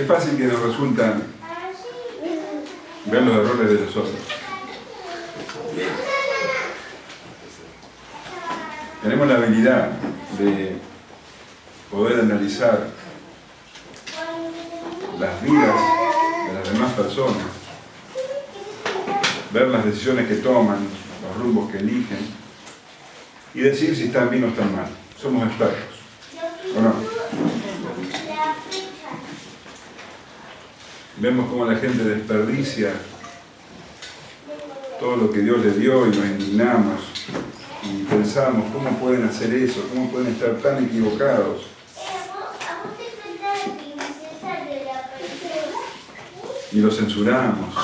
Qué fácil que nos resulta ver los errores de los otros. Tenemos la habilidad de poder analizar las vidas de las demás personas, ver las decisiones que toman, los rumbos que eligen y decir si están bien o están mal. Somos expertos, ¿o no? Vemos cómo la gente desperdicia todo lo que Dios le dio y nos indignamos y pensamos, ¿cómo pueden hacer eso? ¿Cómo pueden estar tan equivocados? Y lo censuramos.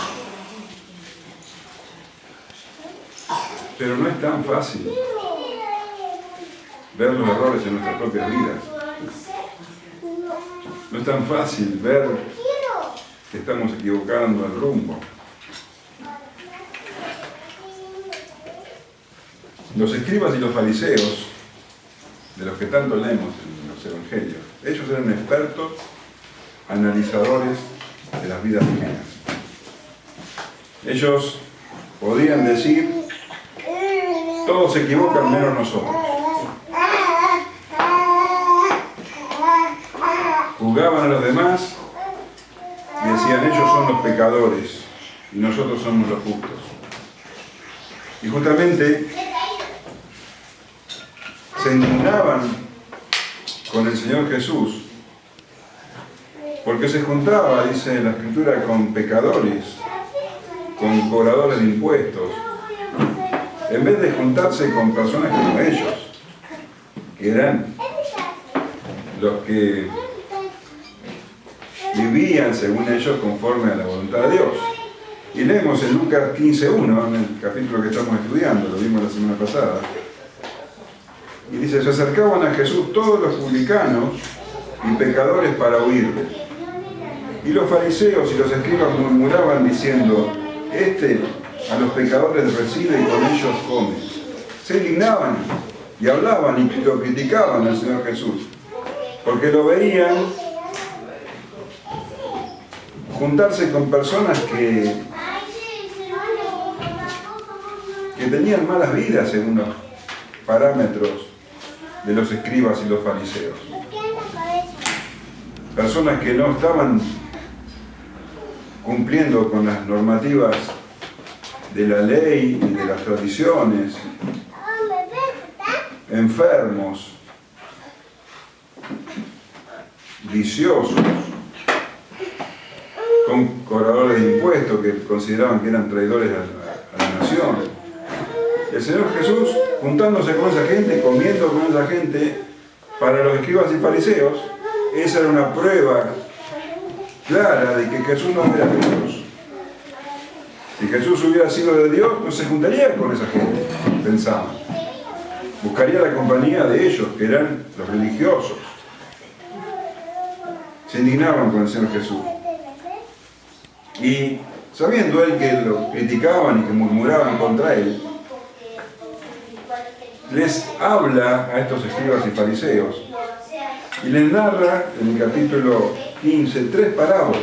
Pero no es tan fácil ver los errores en nuestras propias vidas. No es tan fácil ver que estamos equivocando el rumbo. Los escribas y los fariseos, de los que tanto leemos en los evangelios, ellos eran expertos analizadores de las vidas ajenas. Ellos podían decir, todos se equivocan menos nosotros. Juzgaban a los demás y decían, ellos son los pecadores y nosotros somos los justos. Y justamente se indignaban con el Señor Jesús porque se juntaba, dice la Escritura, con pecadores, con cobradores de impuestos, en vez de juntarse con personas como ellos, que eran los que vivían, según ellos, conforme a la voluntad de Dios. Y leemos en Lucas 15:1, en el capítulo que estamos estudiando, lo vimos la semana pasada, y dice, se acercaban a Jesús todos los publicanos y pecadores para oírle. Y los fariseos y los escribas murmuraban diciendo, este a los pecadores recibe y con ellos come. Se indignaban y hablaban y lo criticaban al Señor Jesús, porque lo veían juntarse con personas que tenían malas vidas según los parámetros de los escribas y los fariseos. Personas que no estaban cumpliendo con las normativas de la ley y de las tradiciones, enfermos, viciosos, con cobradores de impuestos que consideraban que eran traidores a la nación. El Señor Jesús, juntándose con esa gente, comiendo con esa gente, para los escribas y fariseos, esa era una prueba clara de que Jesús no era de Dios. Si Jesús hubiera sido de Dios, no se juntaría con esa gente, pensaban. Buscaría la compañía de ellos, que eran los religiosos. Se indignaban con el Señor Jesús. Y sabiendo él que lo criticaban y que murmuraban contra él, les habla a estos escribas y fariseos y les narra en el capítulo 15 3 parábolas.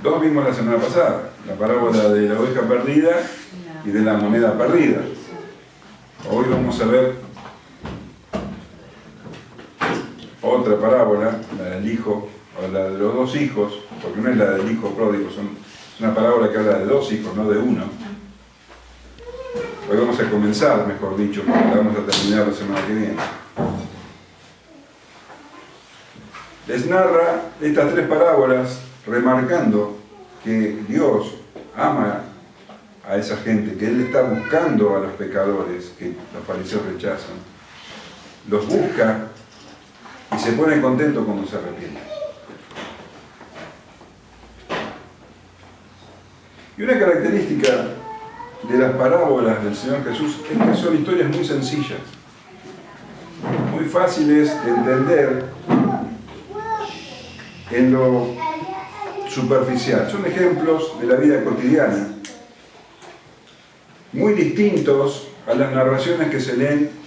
Dos vimos la semana pasada, la parábola de la oveja perdida y de la moneda perdida. Hoy vamos a ver otra parábola, la del hijo, o la de los dos hijos, porque no es la del hijo pródigo, es una parábola que habla de dos hijos, no de uno. Hoy vamos a comenzar, mejor dicho, porque la vamos a terminar la semana que viene. Les narra estas tres parábolas remarcando que Dios ama a esa gente, que Él está buscando a los pecadores que los fariseos rechazan. Los busca y se pone contento cuando se arrepienten. Y una característica de las parábolas del Señor Jesús es que son historias muy sencillas, muy fáciles de entender en lo superficial. Son ejemplos de la vida cotidiana, muy distintos a las narraciones que se leen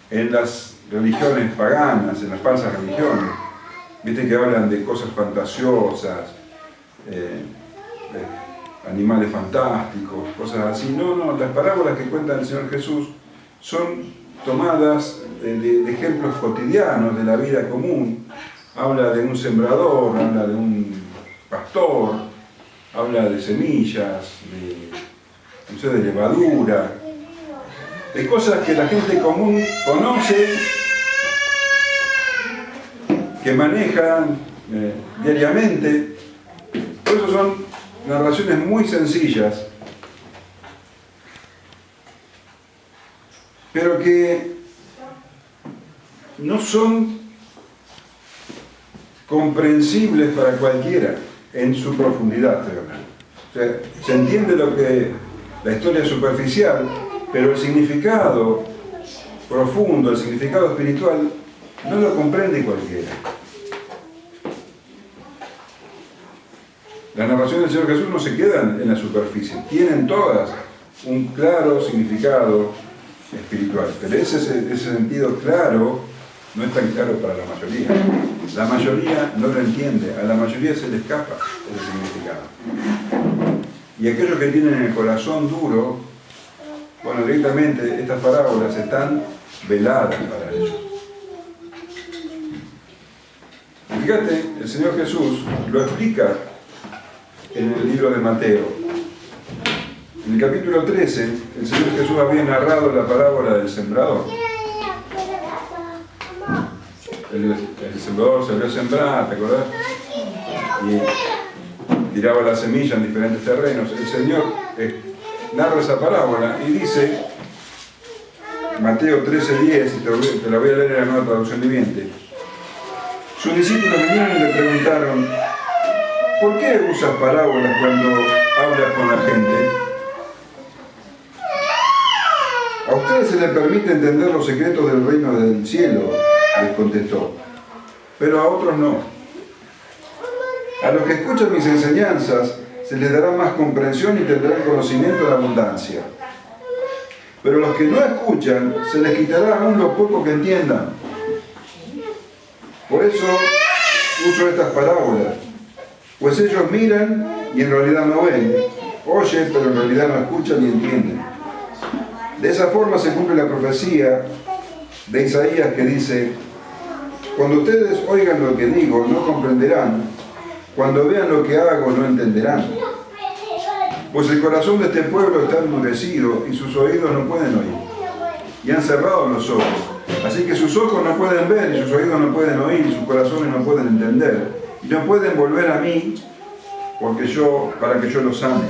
en las religiones paganas, en las falsas religiones. Viste que hablan de cosas fantasiosas, animales fantásticos, cosas así. No, las parábolas que cuenta el Señor Jesús son tomadas de ejemplos cotidianos de la vida común. Habla de un sembrador, habla de un pastor, habla de semillas, de levadura, de cosas que la gente común conoce, que manejan diariamente. Por eso son narraciones muy sencillas, pero que no son comprensibles para cualquiera en su profundidad. O sea, se entiende la historia superficial, pero el significado profundo, el significado espiritual, no lo comprende cualquiera. Las narraciones del Señor Jesús no se quedan en la superficie, tienen todas un claro significado espiritual, pero ese sentido claro no es tan claro para la mayoría. La mayoría no lo entiende, a la mayoría se le escapa ese significado. Y aquellos que tienen el corazón duro, bueno, directamente estas parábolas están veladas para ellos. Y fíjate, el Señor Jesús lo explica en el libro de Mateo. En el capítulo 13, el Señor Jesús había narrado la parábola del sembrador. El sembrador salió a sembrar, ¿te acordás? Y tiraba la semilla en diferentes terrenos. El Señor narra esa parábola y dice, Mateo 13:10, y te la voy a leer en la Nueva Traducción Viviente. Sus discípulos vinieron y le preguntaron, ¿por qué usas parábolas cuando hablas con la gente? A ustedes se les permite entender los secretos del reino del cielo, les contestó, pero a otros no. A los que escuchan mis enseñanzas se les dará más comprensión y tendrán conocimiento de la abundancia. Pero a los que no escuchan se les quitará aún lo poco que entiendan. Por eso uso estas parábolas, pues ellos miran y en realidad no ven, oyen pero en realidad no escuchan ni entienden. De esa forma se cumple la profecía de Isaías que dice, cuando ustedes oigan lo que digo no comprenderán, cuando vean lo que hago no entenderán. Pues el corazón de este pueblo está endurecido y sus oídos no pueden oír, y han cerrado los ojos. Así que sus ojos no pueden ver, y sus oídos no pueden oír, y sus corazones no pueden entender, y no pueden volver a mí para que yo los sane.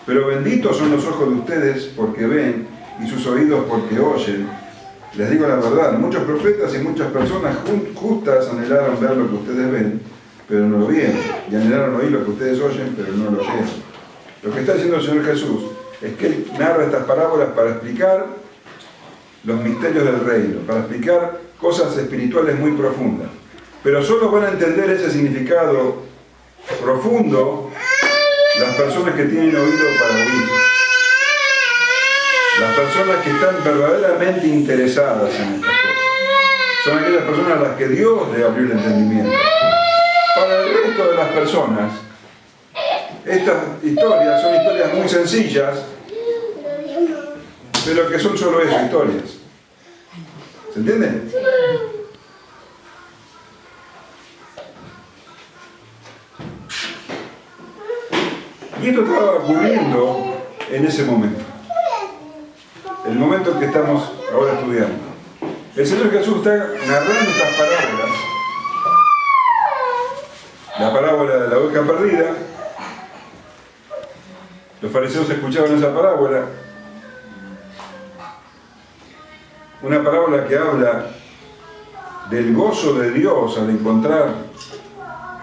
Pero benditos son los ojos de ustedes porque ven, y sus oídos porque oyen. Les digo la verdad, muchos profetas y muchas personas justas anhelaron ver lo que ustedes ven, pero no lo vieron, y anhelaron oír lo que ustedes oyen, pero no lo oyeron. Lo que está diciendo el Señor Jesús es que Él narra estas parábolas para explicar los misterios del reino, para explicar cosas espirituales muy profundas. Pero solo van a entender ese significado profundo las personas que tienen oído para oír. Las personas que están verdaderamente interesadas en estas cosas. Son aquellas personas a las que Dios le abrió el entendimiento. Para el resto de las personas, estas historias son historias muy sencillas, pero que son solo eso, historias. ¿Se entiende? Y esto estaba ocurriendo en ese momento. El momento que estamos ahora estudiando. El Señor Jesús está narrando estas parábolas. La parábola de la oveja perdida. Los fariseos escuchaban esa parábola. Una parábola que habla del gozo de Dios al encontrar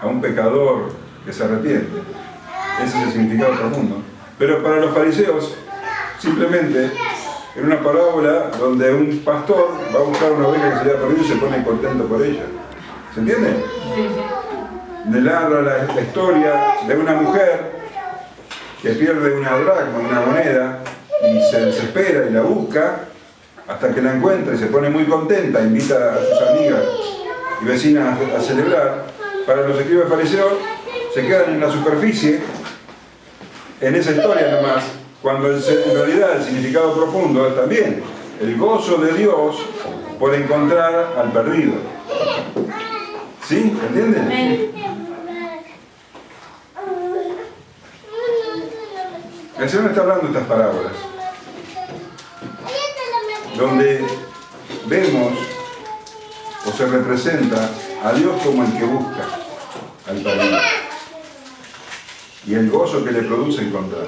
a un pecador que se arrepiente. Ese es el significado profundo. Pero para los fariseos, simplemente era una parábola donde un pastor va a buscar una oveja que se le ha perdido y se pone contento por ella. ¿Se entiende? Le narra la historia de una mujer que pierde una dracma, una moneda, y se desespera y la busca, hasta que la encuentra y se pone muy contenta, invita a sus amigas y vecinas a celebrar. Para los escribas y fariseos se quedan en la superficie, en esa historia nomás, cuando en realidad el significado profundo es también el gozo de Dios por encontrar al perdido. ¿Sí? ¿Entienden? El Señor está hablando de estas parábolas, donde vemos o se representa a Dios como el que busca al perdido y el gozo que le produce encontrar.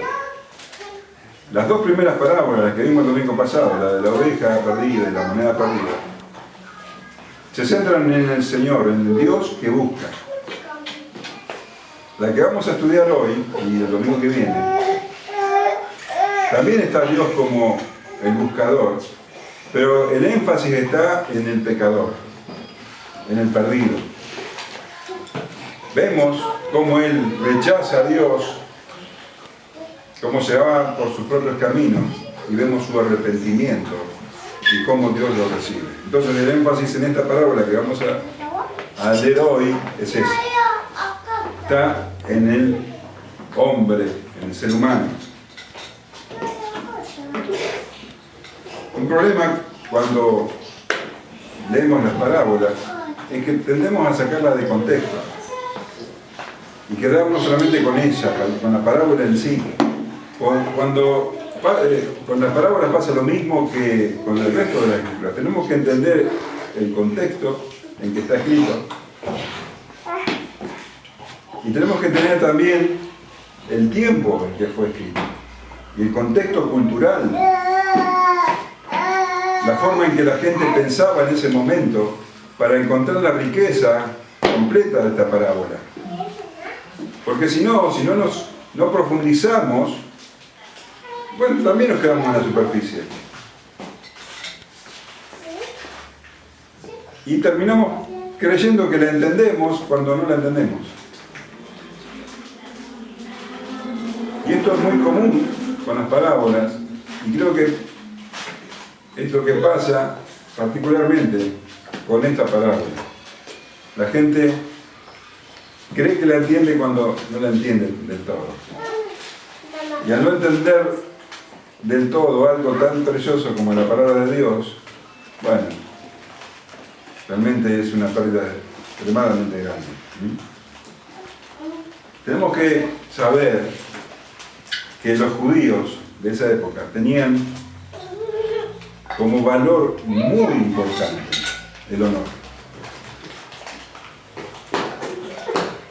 Las dos primeras parábolas, las que vimos el domingo pasado, la de la oveja perdida y la moneda perdida, se centran en el Señor, en el Dios que busca. La que vamos a estudiar hoy y el domingo que viene, también está Dios como el buscador, pero el énfasis está en el pecador, en el perdido. Vemos cómo él rechaza a Dios, cómo se va por sus propios caminos, y vemos su arrepentimiento y cómo Dios lo recibe. Entonces el énfasis en esta parábola que vamos a leer hoy es ese. Está en el hombre, en el ser humano. Un problema cuando leemos las parábolas es que tendemos a sacarlas de contexto y quedarnos solamente con ella, con la parábola en sí. Cuando con las parábolas pasa lo mismo que con el resto de la escritura. Tenemos que entender el contexto en que está escrito y tenemos que entender también el tiempo en que fue escrito y el contexto cultural, la forma en que la gente pensaba en ese momento para encontrar la riqueza completa de esta parábola. Porque si no profundizamos, bueno, también nos quedamos en la superficie. Y terminamos creyendo que la entendemos cuando no la entendemos. Y esto es muy común con las parábolas, y creo que es lo que pasa particularmente con esta parábola. La gente cree que la entiende cuando no la entiende del todo. Y al no entender del todo algo tan precioso como la palabra de Dios, bueno, realmente es una pérdida extremadamente grande. Tenemos que saber que los judíos de esa época tenían como valor muy importante el honor.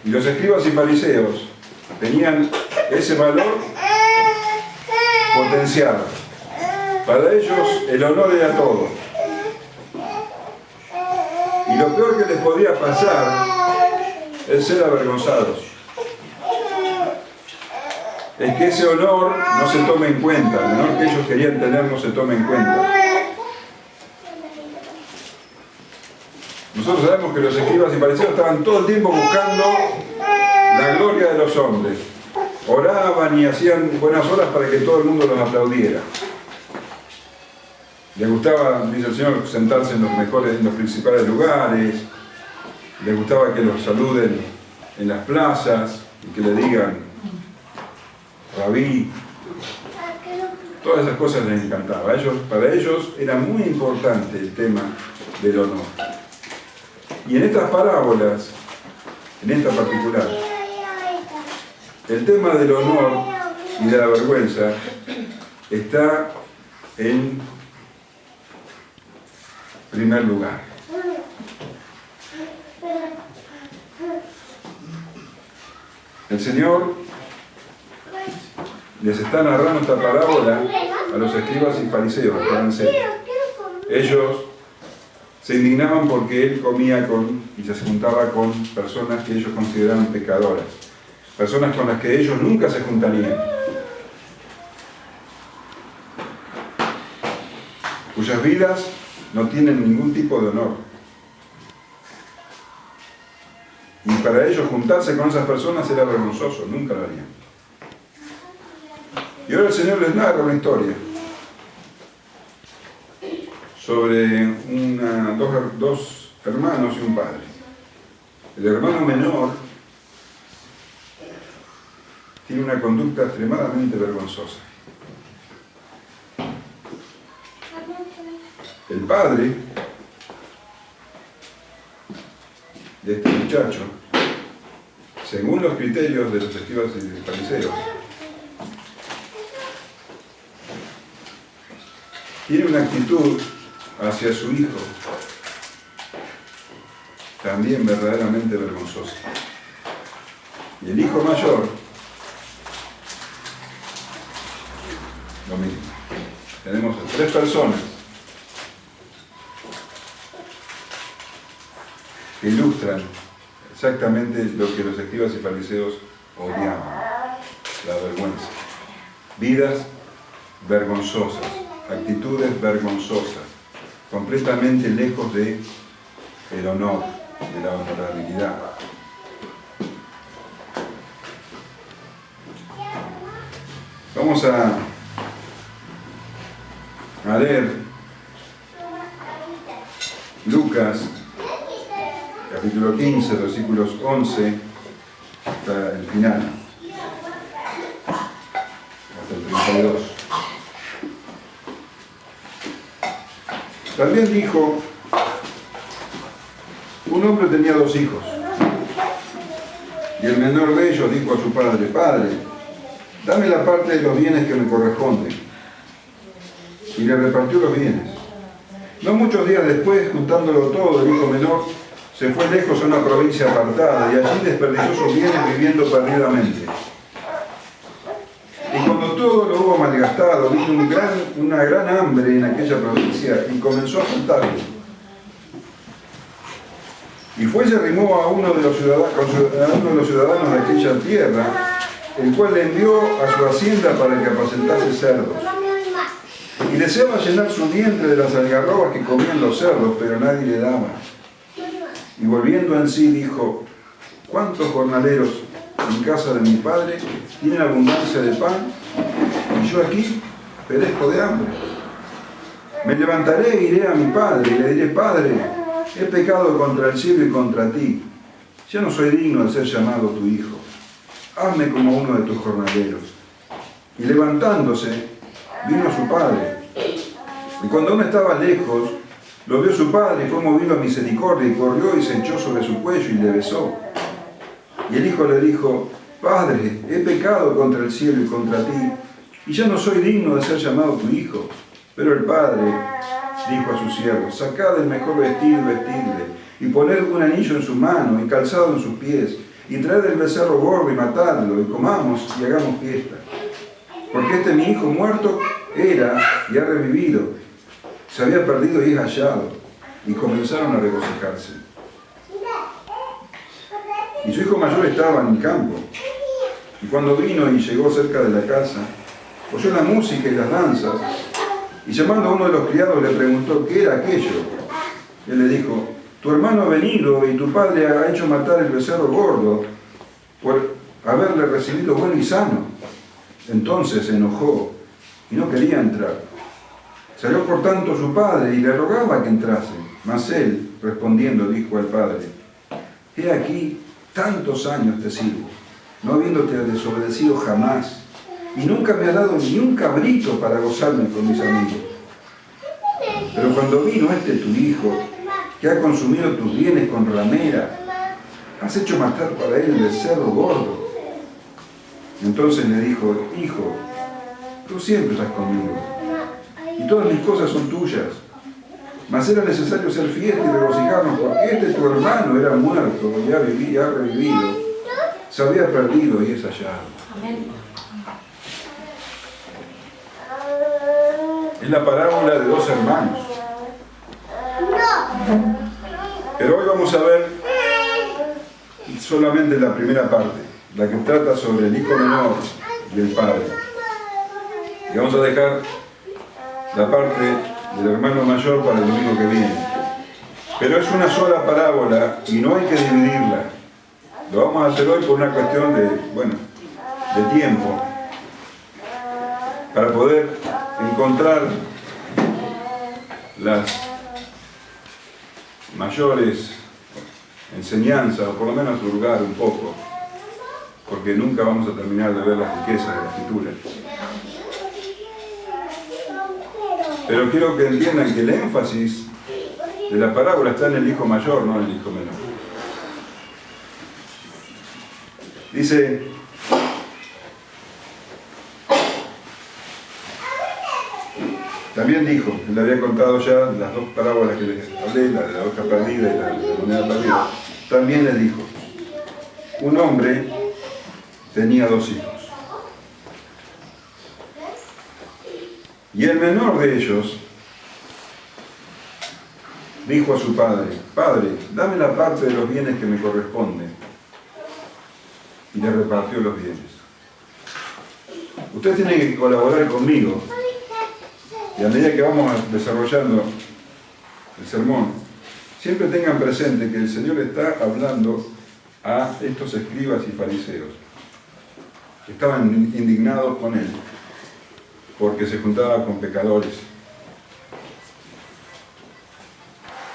Y los escribas y fariseos tenían ese valor potenciado. Para ellos el honor era todo. Y lo peor que les podía pasar es ser avergonzados. Es que ese honor no se tome en cuenta, el honor que ellos querían tener no se tome en cuenta. Nosotros sabemos que los escribas y fariseos estaban todo el tiempo buscando la gloria de los hombres. Oraban y hacían buenas obras para que todo el mundo los aplaudiera. Les gustaba, dice el Señor, sentarse en los principales lugares. Les gustaba que los saluden en las plazas y que le digan Rabí. Todas esas cosas les encantaba. Para ellos era muy importante el tema del honor. Y en estas parábolas, en esta particular, el tema del honor y de la vergüenza está en primer lugar. El Señor les está narrando esta parábola a los escribas y fariseos. Ellos se indignaban porque él comía y se juntaba con personas que ellos consideraban pecadoras, personas con las que ellos nunca se juntarían, cuyas vidas no tienen ningún tipo de honor. Y para ellos juntarse con esas personas era vergonzoso, nunca lo harían. Y ahora el Señor les narra una historia. sobre dos hermanos y un padre. El hermano menor tiene una conducta extremadamente vergonzosa. El padre de este muchacho, según los criterios de los escribas y fariseos, tiene una actitud hacia su hijo también verdaderamente vergonzosa. Y el hijo mayor, lo mismo. Tenemos a tres personas que ilustran exactamente lo que los escribas y fariseos odiaban: la vergüenza. Vidas vergonzosas, actitudes vergonzosas, completamente lejos de el honor, de la honorabilidad. Vamos a leer Lucas, capítulo 15, versículos 11 hasta el final, hasta el 32. También dijo: un hombre tenía dos hijos, y el menor de ellos dijo a su padre: Padre, dame la parte de los bienes que me corresponden. Y le repartió los bienes. No muchos días después, juntándolo todo, el hijo menor se fue lejos a una provincia apartada y allí desperdició sus bienes viviendo perdidamente. Y cuando todo lo hubo malgastado, vino una gran hambre en aquella provincia y comenzó a faltarle. Y fue y se arrimó a uno de los ciudadanos de aquella tierra, el cual le envió a su hacienda para que apacentase cerdos. Y deseaba llenar su vientre de las algarrobas que comían los cerdos, pero nadie le daba. Y volviendo en sí dijo: ¿cuántos jornaleros en casa de mi padre tienen abundancia de pan, y yo aquí perezco de hambre? Me levantaré e iré a mi padre y le diré: Padre, he pecado contra el cielo y contra ti. Ya no soy digno de ser llamado tu hijo. Hazme como uno de tus jornaleros. Y levantándose, vino a su padre. Y cuando aún estaba lejos, lo vio su padre y fue movido a misericordia y corrió y se echó sobre su cuello y le besó. Y el hijo le dijo: Padre, he pecado contra el cielo y contra ti, y ya no soy digno de ser llamado tu hijo. Pero el padre dijo a sus siervos: sacad el mejor vestido y vestidle, y poned un anillo en su mano y calzado en sus pies, y traed el becerro gordo y matadlo, y comamos y hagamos fiesta. Porque este mi hijo muerto era y ha revivido, se había perdido y es hallado. Y comenzaron a regocijarse. Y su hijo mayor estaba en el campo, y cuando vino y llegó cerca de la casa, oyó la música y las danzas, y llamando a uno de los criados le preguntó qué era aquello. Él le dijo: tu hermano ha venido y tu padre ha hecho matar el becerro gordo por haberle recibido bueno y sano. Entonces se enojó y no quería entrar. Salió por tanto su padre y le rogaba que entrase. Mas él, respondiendo, dijo al padre: he aquí, tantos años te sirvo, no habiéndote desobedecido jamás, y nunca me has dado ni un cabrito para gozarme con mis amigos. Pero cuando vino tu hijo, que ha consumido tus bienes con ramera, has hecho matar para él el becerro gordo. Entonces le dijo: hijo, tú siempre estás conmigo, y todas mis cosas son tuyas. Mas era necesario hacer fiesta y regocijarnos, porque tu hermano era muerto y ha revivido, se había perdido y es hallado. Amén. Es la parábola de dos hermanos. Pero hoy vamos a ver solamente la primera parte, la que trata sobre el hijo menor y el padre. Y vamos a dejar la parte del hermano mayor para el domingo que viene. Pero es una sola parábola y no hay que dividirla. Lo vamos a hacer hoy por una cuestión de tiempo, para poder encontrar las mayores enseñanzas, o por lo menos hurgar un poco, porque nunca vamos a terminar de ver las riquezas de la Escritura. Pero quiero que entiendan que el énfasis de la parábola está en el hijo mayor, no en el hijo menor. Dice, también dijo, le había contado ya las dos parábolas que les hablé, la de la hoja perdida y la de la moneda perdida. También le dijo, un hombre tenía 2 hijos. Y el menor de ellos dijo a su padre, Padre, dame la parte de los bienes que me corresponden. Y le repartió los bienes. Ustedes tienen que colaborar conmigo. Y a medida que vamos desarrollando el sermón, siempre tengan presente que el Señor está hablando a estos escribas y fariseos, que estaban indignados con Él, porque se juntaba con pecadores.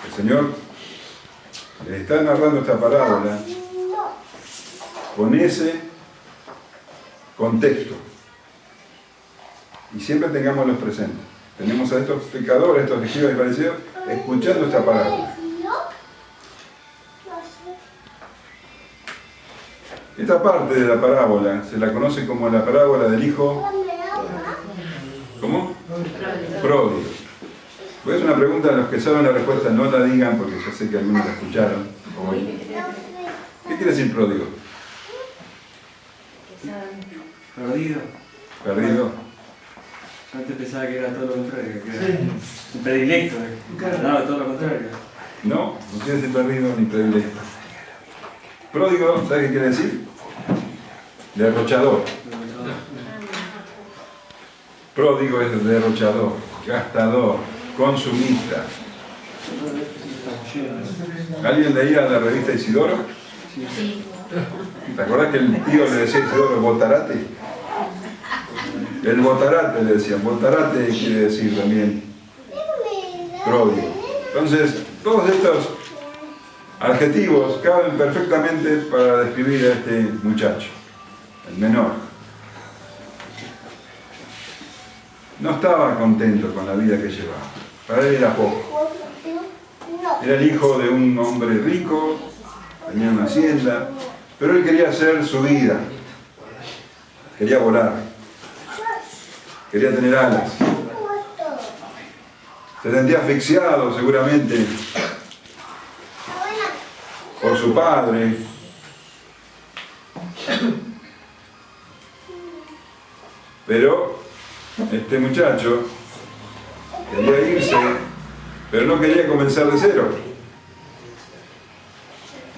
El Señor les está narrando esta parábola con ese contexto. Y siempre tengámoslos presentes. Tenemos a estos pecadores, estos escribas y fariseos, escuchando esta parábola. Esta parte de la parábola se la conoce como la parábola del hijo... ¿Cómo? Pródigo. Voy a hacer una pregunta, a los que saben la respuesta no la digan, porque ya sé que algunos la escucharon hoy. ¿Qué quiere decir pródigo? Perdido. Perdido. Yo antes pensaba que era todo lo contrario, que era un predilecto. No, todo lo contrario. No, no quiere decir perdido ni predilecto. Pródigo, ¿sabes qué quiere decir? Derrochador. Pródigo es derrochador, gastador, consumista. ¿Alguien leía la revista Isidoro? Sí. ¿Te acordás que el tío le decía a Isidoro botarate? El botarate le decían, botarate quiere decir también pródigo. Entonces, todos estos adjetivos caben perfectamente para describir a este muchacho, el menor. No estaba contento con la vida que llevaba. Para él era poco. Era el hijo de un hombre rico, tenía una hacienda, pero él quería hacer su vida. Quería volar. Quería tener alas. Se sentía asfixiado seguramente por su padre. Pero este muchacho quería irse, pero no quería comenzar de cero.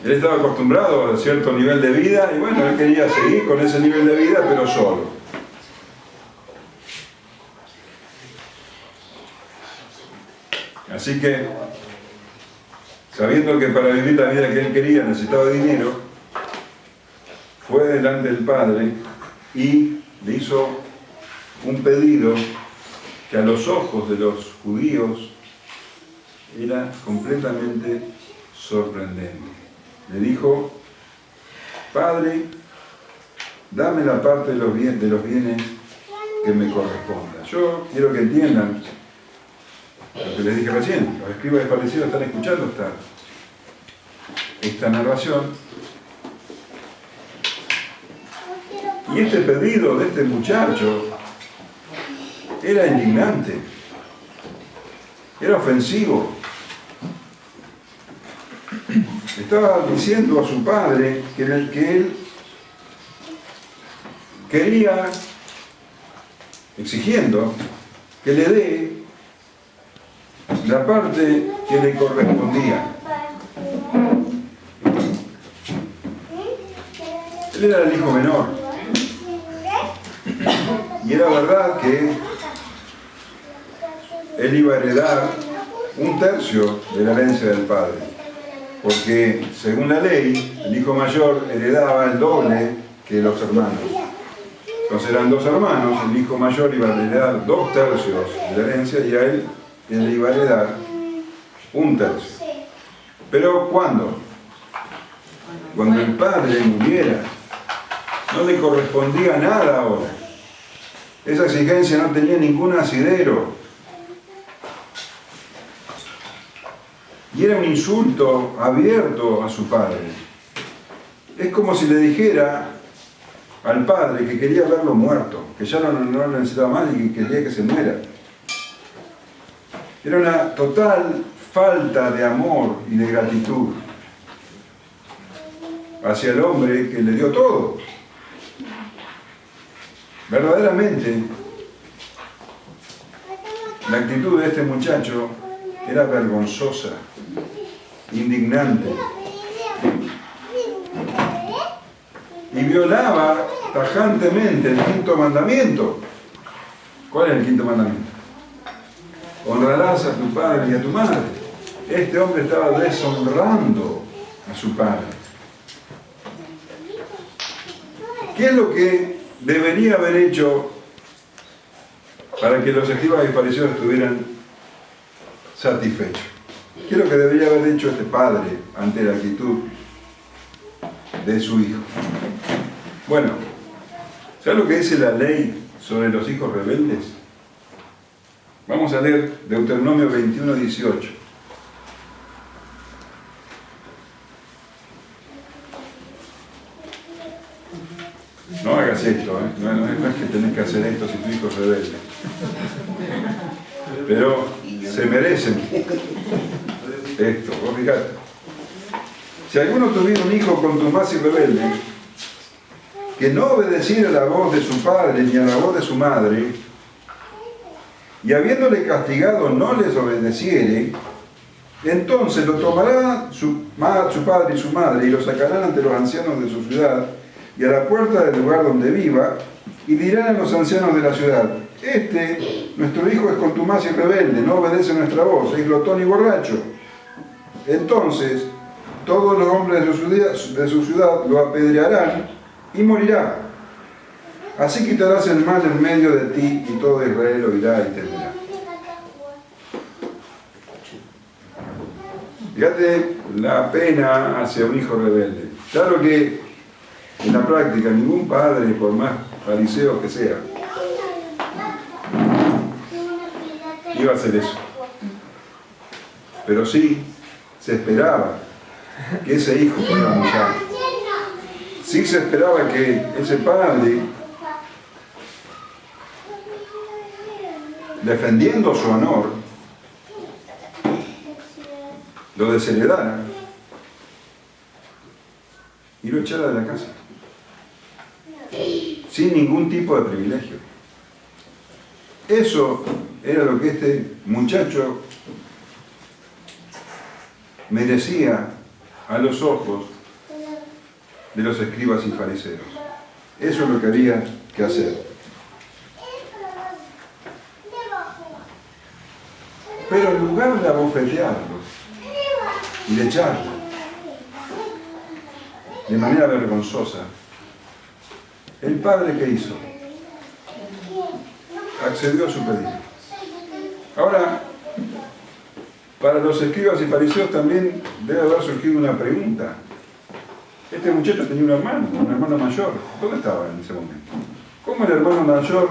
Él estaba acostumbrado a cierto nivel de vida y bueno, él quería seguir con ese nivel de vida, pero solo. Así que, sabiendo que para vivir la vida que él quería necesitaba dinero, fue delante del padre y le hizo un pedido que a los ojos de los judíos era completamente sorprendente. Le dijo, Padre, dame la parte de los bienes que me corresponda. Yo quiero que entiendan lo que les dije recién. Los escribas y fariseos están escuchando esta narración. Y este pedido de este muchacho era indignante, era ofensivo. Estaba diciendo a su padre que él quería, exigiendo que le dé la parte que le correspondía. Él era el hijo menor. Y era verdad que él iba a heredar 1/3 de la herencia del padre. Porque según la ley, el hijo mayor heredaba el doble que los hermanos. Entonces eran 2 hermanos, el hijo mayor iba a heredar 2/3 de la herencia y a él le iba a heredar un tercio. Pero ¿cuándo? Cuando el padre muriera. No le correspondía nada ahora. Esa exigencia no tenía ningún asidero. Y era un insulto abierto a su padre. Es como si le dijera al padre que quería verlo muerto, que ya no lo necesitaba más y que quería que se muera. Era una total falta de amor y de gratitud hacia el hombre que le dio todo. Verdaderamente, la actitud de este muchacho era vergonzosa, indignante, y violaba tajantemente el quinto mandamiento. ¿Cuál es el quinto mandamiento? Honrarás a tu padre y a tu madre. Este hombre estaba deshonrando a su padre. ¿Qué es lo que debería haber hecho para que los escribas y fariseos estuvieran satisfechos? ¿Qué es lo que debería haber hecho este padre ante la actitud de su hijo? Bueno, ¿sabes lo que dice la ley sobre los hijos rebeldes? Vamos a leer Deuteronomio 21:18. No hagas esto, no es que tenés que hacer esto si tu hijo es rebelde. Pero se merecen esto, vos fijate. Si alguno tuviera un hijo contumaz y rebelde, que no obedeciera la voz de su padre ni a la voz de su madre, y habiéndole castigado no les obedeciere, entonces lo tomará su padre y su madre y lo sacarán ante los ancianos de su ciudad y a la puerta del lugar donde viva, y dirán a los ancianos de la ciudad: nuestro hijo es contumaz y rebelde, no obedece nuestra voz, es glotón y borracho. Entonces todos los hombres de su ciudad lo apedrearán y morirá. Así quitarás el mal en medio de ti, y todo Israel oirá y temerá. Fíjate la pena hacia un hijo rebelde. Claro que en la práctica ningún padre, por más fariseo que sea, iba a hacer eso. Pero sí se esperaba que ese hijo fuera un santo. Sí se esperaba que ese padre, defendiendo su honor, lo desheredara y lo echara de la casa, sin ningún tipo de privilegio. Eso era lo que este muchacho merecía a los ojos de los escribas y fariseos. Eso es lo que había que hacer. Pero en lugar de abofetearlos y de echarlos de manera vergonzosa, el padre, ¿qué hizo? Accedió a su pedido. Ahora, para los escribas y fariseos también debe haber surgido una pregunta. Este muchacho tenía un hermano mayor. ¿Dónde estaba en ese momento? ¿Cómo el hermano mayor,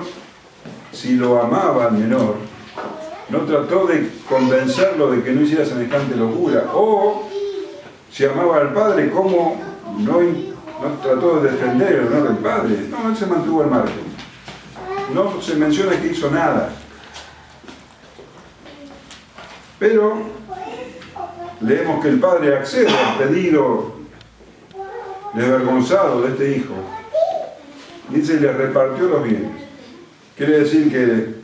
si lo amaba al menor, no trató de convencerlo de que no hiciera semejante locura? O, si amaba al padre, ¿cómo no trató de defender el honor del padre? No, él se mantuvo al margen. No se menciona que hizo nada. Pero leemos que el padre accede al pedido desvergonzado de este hijo. Dice: y le repartió los bienes. Quiere decir que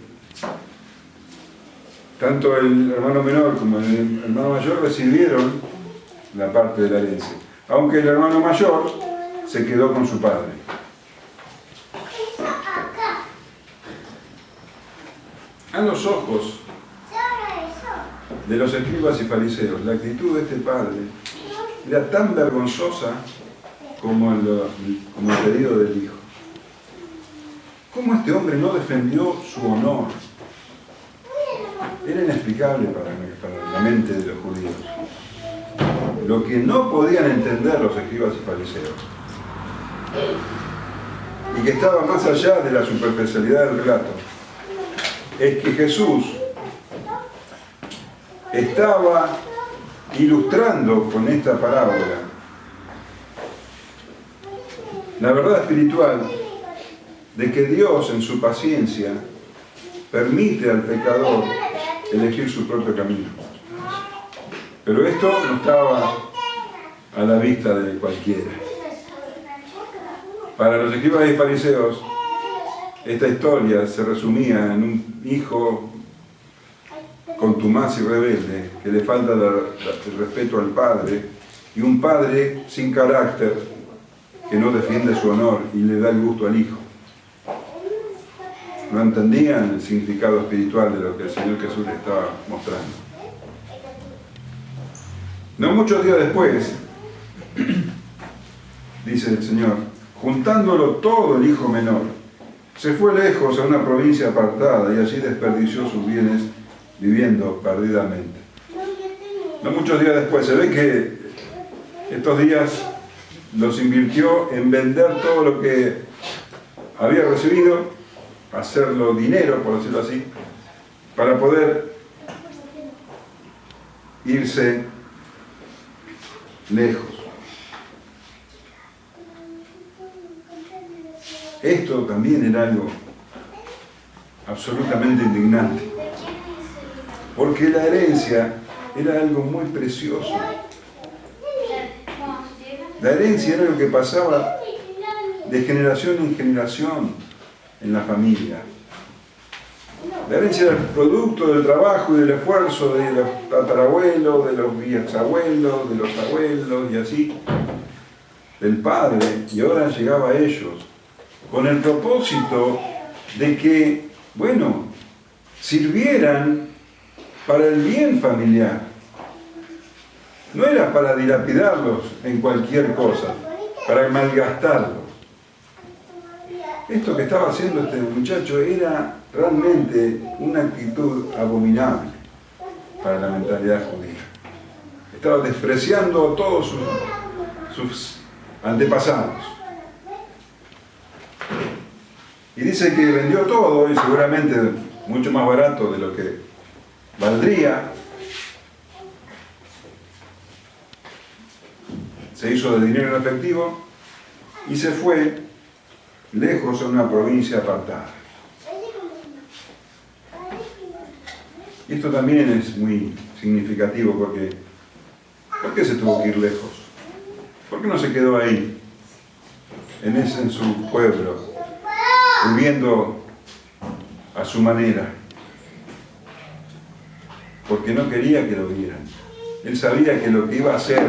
tanto el hermano menor como el hermano mayor recibieron la parte de la herencia, aunque el hermano mayor se quedó con su padre. A los ojos de los escribas y fariseos, la actitud de este padre era tan vergonzosa como el pedido del hijo. ¿Cómo este hombre no defendió su honor? era inexplicable para la mente de los judíos. Lo que no podían entender los escribas y fariseos, y que estaba más allá de la superficialidad del relato, es que Jesús estaba ilustrando con esta parábola la verdad espiritual de que Dios en su paciencia permite al pecador elegir su propio camino. Pero esto no estaba a la vista de cualquiera. Para los escribas y fariseos, esta historia se resumía en un hijo contumaz y rebelde que le falta el respeto al padre, y un padre sin carácter que no defiende su honor y le da el gusto al hijo. No entendían el significado espiritual de lo que el Señor Jesús les estaba mostrando. No muchos días después, dice el Señor, juntándolo todo el hijo menor, se fue lejos a una provincia apartada y allí desperdició sus bienes viviendo perdidamente. No muchos días después, se ve que estos días los invirtió en vender todo lo que había recibido, hacerlo dinero, por decirlo así, para poder irse lejos. Esto también era algo absolutamente indignante, porque la herencia era algo muy precioso. La herencia era lo que pasaba de generación en generación en la familia. La herencia era el producto del trabajo y del esfuerzo de los tatarabuelos, de los bisabuelos, de los abuelos y así, del padre, y ahora llegaba a ellos, con el propósito de que, bueno, sirvieran para el bien familiar. No era para dilapidarlos en cualquier cosa, para malgastarlos. Esto que estaba haciendo este muchacho era realmente una actitud abominable para la mentalidad judía. Estaba despreciando a todos sus antepasados. Y dice que vendió todo, y seguramente mucho más barato de lo que valdría. Se hizo de dinero en efectivo y se fue lejos a una provincia apartada. Y esto también es muy significativo porque ¿por qué se tuvo que ir lejos? ¿Por qué no se quedó ahí, en su pueblo, viviendo a su manera? Porque no quería que lo vieran. Él sabía que lo que iba a hacer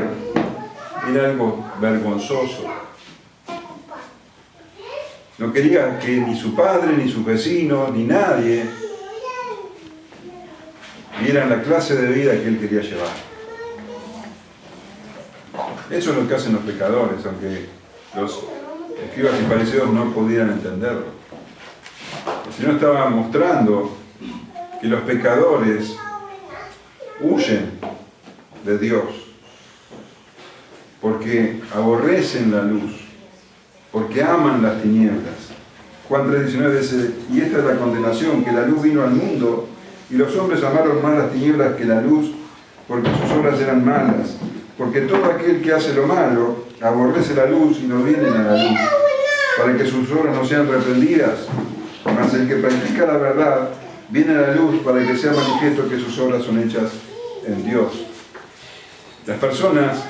era algo vergonzoso. No quería que ni su padre, ni sus vecinos, ni nadie vieran la clase de vida que él quería llevar. Eso es lo que hacen los pecadores, aunque los escribas y fariseos no pudieran entenderlo. El Señor estaba mostrando que los pecadores huyen de Dios porque aborrecen la luz, porque aman las tinieblas. Juan 3:19 dice, y esta es la condenación, que la luz vino al mundo, y los hombres amaron más las tinieblas que la luz, porque sus obras eran malas. Porque todo aquel que hace lo malo, aborrece la luz y no viene a la luz, para que sus obras no sean reprendidas. Mas el que practica la verdad, viene a la luz para que sea manifiesto que sus obras son hechas en Dios. Las personas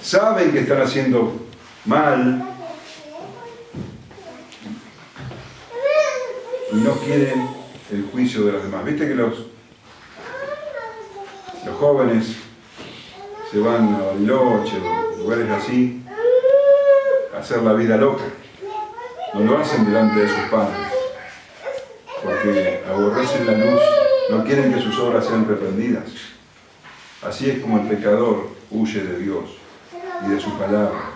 saben que están haciendo mal y no quieren el juicio de los demás. Viste que los jóvenes se van a Bariloche o lugares así a hacer la vida loca. No lo hacen delante de sus padres porque aborrecen la luz, no quieren que sus obras sean reprendidas. Así es como el pecador huye de Dios y de su palabra.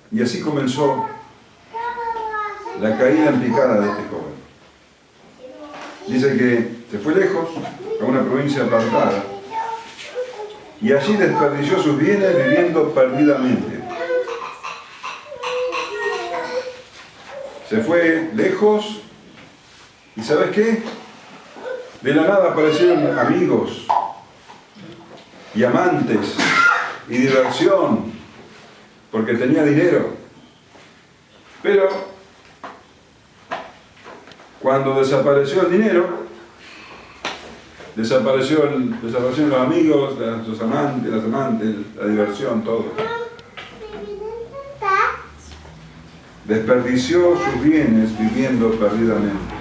Y así comenzó la caída en picada de este joven. Dice que se fue lejos, a una provincia apartada, y allí desperdició sus bienes viviendo perdidamente. Se fue lejos, y ¿sabes qué? De la nada aparecieron amigos, y amantes, y diversión, porque tenía dinero. Pero cuando desapareció el dinero, desaparecieron los amigos, los amantes, las amantes, la diversión, todo. Desperdició sus bienes viviendo perdidamente.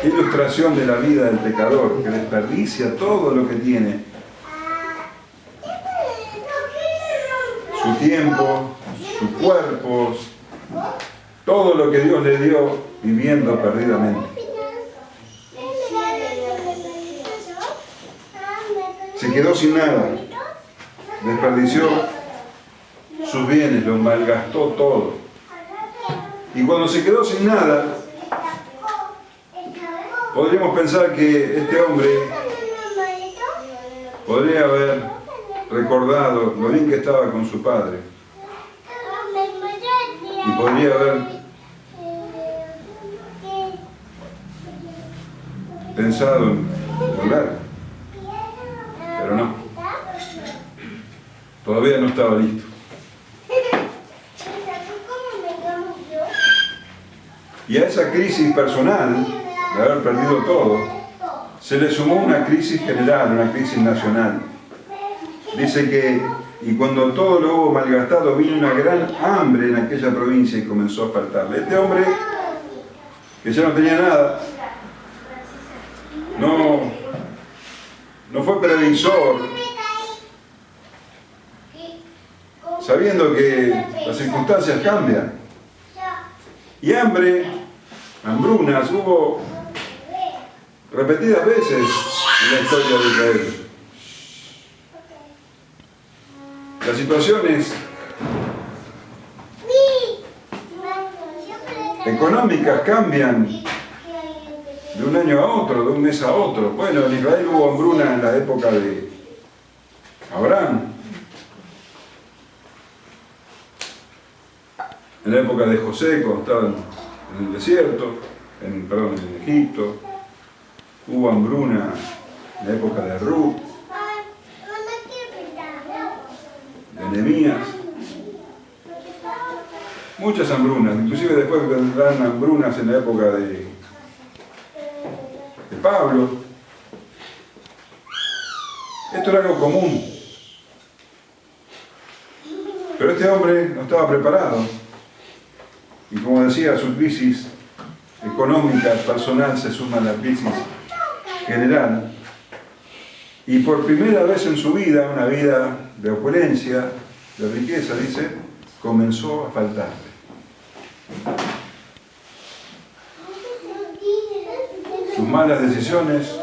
Qué ilustración de la vida del pecador, que desperdicia todo lo que tiene. Su tiempo, su cuerpo, todo lo que Dios le dio viviendo perdidamente. Se quedó sin nada, desperdició sus bienes, los malgastó todo. Y cuando se quedó sin nada, podríamos pensar que este hombre podría haber recordado lo bien que estaba con su padre y podría haber pensado en volver, pero no, todavía no estaba listo. Y a esa crisis personal de haber perdido todo, se le sumó una crisis general, una crisis nacional. Dice que, y cuando todo lo hubo malgastado, vino una gran hambre en aquella provincia y comenzó a faltarle. Este hombre, que ya no tenía nada, no fue previsor, sabiendo que las circunstancias cambian. Y hambrunas hubo repetidas veces en la historia de Israel. Las situaciones económicas cambian de un año a otro, de un mes a otro. Bueno, en Israel hubo hambruna en la época de Abraham, en la época de José, cuando estaban en el desierto, en Egipto. Hubo hambruna en la época de Ruth, de Nehemías. Muchas hambrunas, inclusive después vendrán hambrunas en la época de Pablo. Esto era algo común. Pero este hombre no estaba preparado. Y como decía, su crisis económica, personal, se suma a la crisis general. Y por primera vez en su vida, una vida de opulencia, de riqueza, dice, comenzó a faltarle. Sus malas decisiones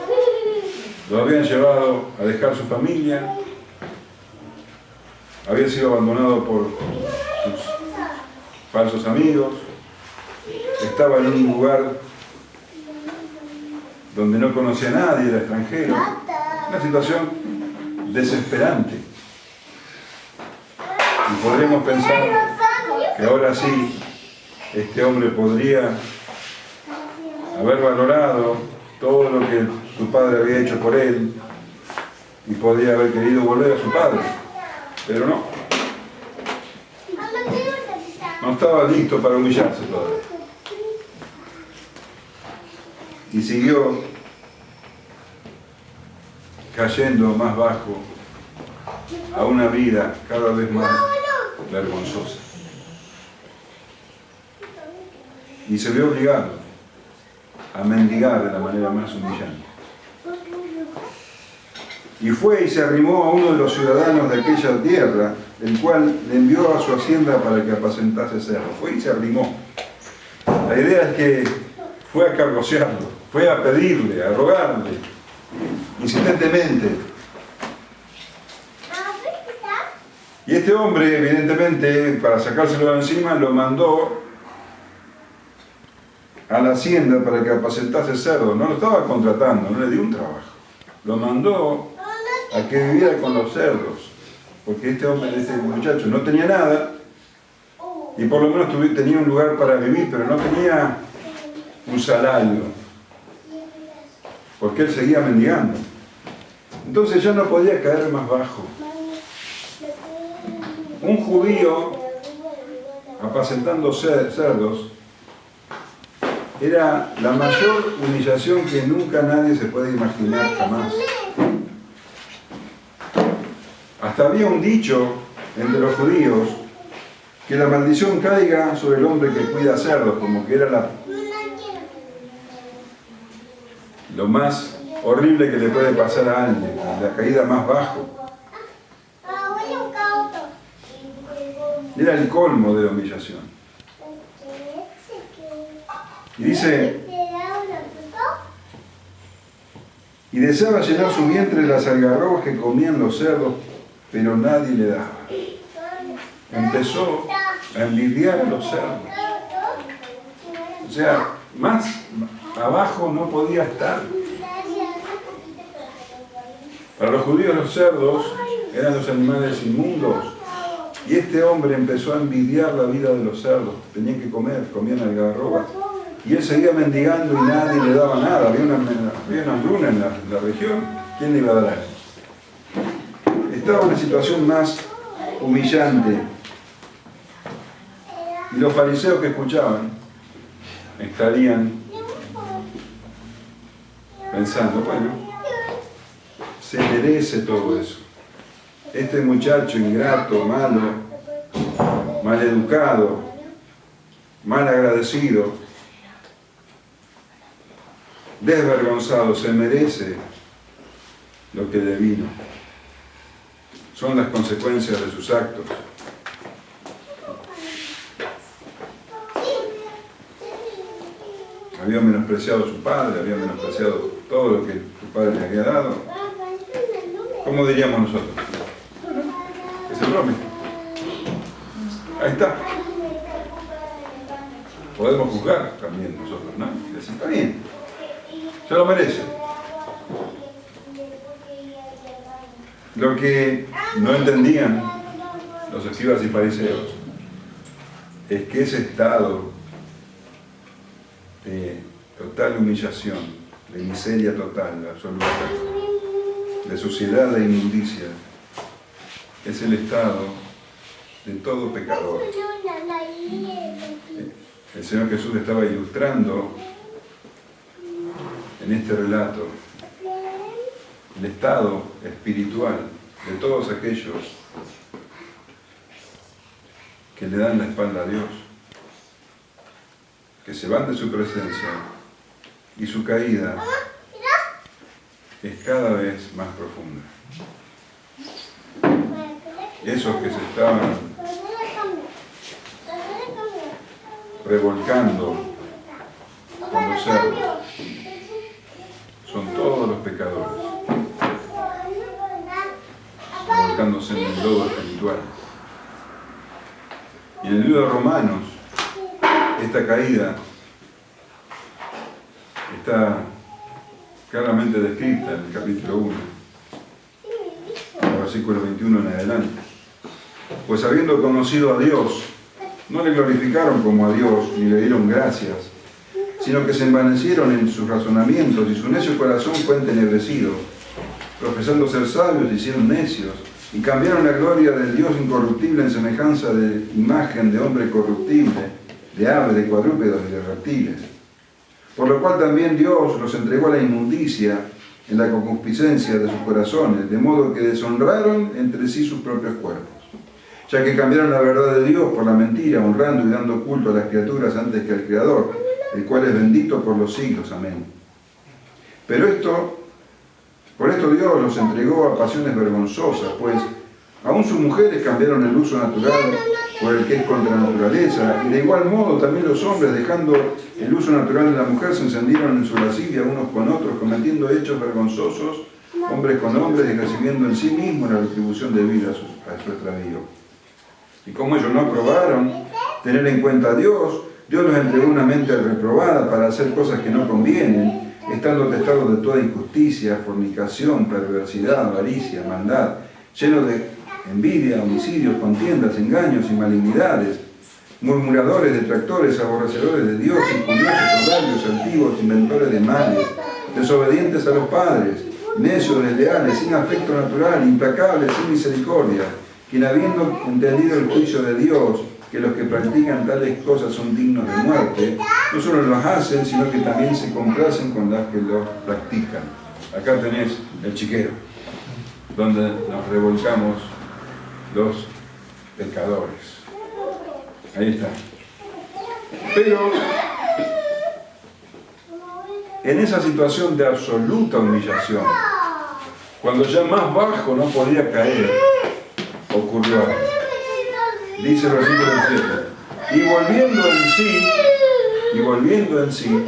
lo habían llevado a dejar su familia, había sido abandonado por sus falsos amigos, estaba en un lugar donde no conocía a nadie, era extranjero, una situación desesperante. Y podríamos pensar que ahora sí, este hombre podría haber valorado todo lo que su padre había hecho por él y podría haber querido volver a su padre, pero no. No estaba listo para humillarse todavía. Y siguió cayendo más bajo a una vida cada vez más vergonzosa. Y se vio obligado a mendigar de la manera más humillante. Y fue y se arrimó a uno de los ciudadanos de aquella tierra, el cual le envió a su hacienda para que apacentase cerdos. Fue y se arrimó. La idea es que fue a cargosearlo, fue a pedirle, a rogarle, insistentemente. Y este hombre, evidentemente, para sacárselo de encima, lo mandó a la hacienda para que apacentase cerdos. No lo estaba contratando, no le dio un trabajo. Lo mandó a que viviera con los cerdos. Porque este hombre, este muchacho, no tenía nada y por lo menos tenía un lugar para vivir, pero no tenía un salario. Porque él seguía mendigando. Entonces ya no podía caer más bajo. Un judío apacentando cerdos era la mayor humillación que nunca nadie se puede imaginar jamás. Hasta había un dicho entre los judíos que la maldición caiga sobre el hombre que cuida cerdos, como que era lo más horrible que le puede pasar a alguien, la caída más bajo. Era el colmo de la humillación. Y dice, y deseaba llenar su vientre de las algarrobas que comían los cerdos, pero nadie le daba. Empezó a envidiar a los cerdos. O sea, más abajo no podía estar. Para los judíos los cerdos eran los animales inmundos. Y este hombre empezó a envidiar la vida de los cerdos. Tenían que comer, comían algarrobas. Y él seguía mendigando y nadie le daba nada. Había una hambruna en la región. ¿Quién le iba a dar algo? Estaba en una situación más humillante. Y los fariseos que escuchaban estarían pensando, bueno, se merece todo eso. Este muchacho ingrato, malo, maleducado, mal agradecido, desvergonzado, se merece lo que le vino. Son las consecuencias de sus actos. Había menospreciado a su padre, había menospreciado todo lo que su padre le había dado. ¿Cómo diríamos nosotros? Es el brome. Ahí está. Podemos juzgar también nosotros, ¿no? Y decir, está bien, se lo merece. Lo que no entendían los escribas y fariseos es que ese estado de total humillación, de miseria total, absoluta, de suciedad e inmundicia, es el estado de todo pecador. El Señor Jesús estaba ilustrando en este relato el estado espiritual de todos aquellos que le dan la espalda a Dios, que se van de su presencia y su caída es cada vez más profunda. Esos que se estaban revolcando con los cerdos son todos los pecadores, revolcándose en el lodo espiritual. Y en el libro de Romanos, esta caída está claramente descrita en el capítulo 1, en el versículo 21 en adelante. Pues habiendo conocido a Dios, no le glorificaron como a Dios, ni le dieron gracias, sino que se envanecieron en sus razonamientos, y su necio corazón fue entenebrecido. Profesando ser sabios, se hicieron necios, y cambiaron la gloria del Dios incorruptible en semejanza de imagen de hombre corruptible, de aves, de cuadrúpedos y de reptiles. Por lo cual también Dios los entregó a la inmundicia en la concupiscencia de sus corazones, de modo que deshonraron entre sí sus propios cuerpos, ya que cambiaron la verdad de Dios por la mentira, honrando y dando culto a las criaturas antes que al Creador, el cual es bendito por los siglos. Amén. Pero por esto Dios los entregó a pasiones vergonzosas, pues aún sus mujeres cambiaron el uso natural por el que es contra la naturaleza, y de igual modo también los hombres, dejando el uso natural de la mujer, se encendieron en su lascivia unos con otros, cometiendo hechos vergonzosos hombres con hombres y recibiendo en sí mismo la retribución debida a su extravío. Y como ellos no aprobaron tener en cuenta a Dios, Dios los entregó una mente reprobada para hacer cosas que no convienen, estando testados de toda injusticia, fornicación, perversidad, avaricia, maldad, llenos de envidia, homicidios, contiendas, engaños y malignidades, murmuradores, detractores, aborrecedores de Dios, injuriosos, soberbios, altivos, inventores de males, desobedientes a los padres, necios, desleales, sin afecto natural, implacables, sin misericordia, quien habiendo entendido el juicio de Dios, que los que practican tales cosas son dignos de muerte, no solo los hacen, sino que también se complacen con las que los practican. Acá tenés el chiquero, donde nos revolcamos los pecadores. Ahí está. Pero en esa situación de absoluta humillación, cuando ya más bajo no podía caer, ocurrió algo. Dice el versículo 7. Y volviendo en sí,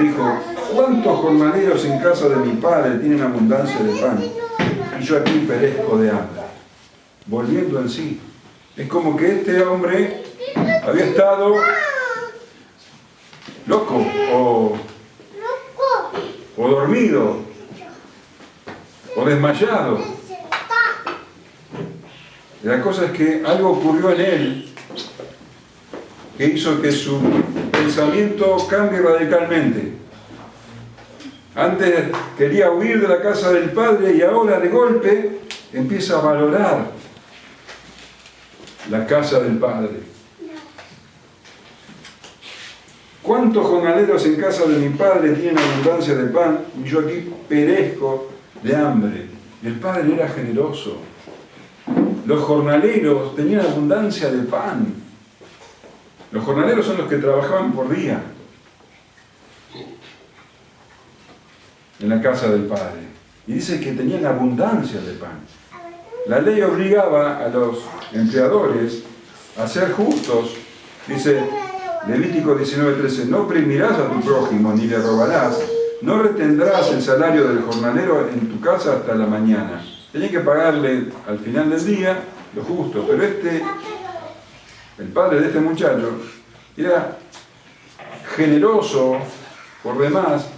dijo: ¿cuántos jornaleros en casa de mi padre tienen abundancia de pan? Y yo aquí perezco de hambre. Volviendo en sí. Es como que este hombre había estado loco o dormido o desmayado. La cosa es que algo ocurrió en él que hizo que su pensamiento cambie radicalmente. Antes quería huir de la casa del padre y ahora de golpe empieza a valorar la casa del padre. ¿Cuántos jornaleros en casa de mi padre tienen abundancia de pan y yo aquí perezco de hambre? El padre era generoso. Los jornaleros tenían abundancia de pan. Los jornaleros son los que trabajaban por día en la casa del padre. Y dice que tenían abundancia de pan. La ley obligaba a los empleadores a ser justos. Dice Levítico 19:13, no oprimirás a tu prójimo ni le robarás, no retendrás el salario del jornalero en tu casa hasta la mañana. Tenía que pagarle al final del día lo justo, pero el padre de este muchacho, era generoso por demás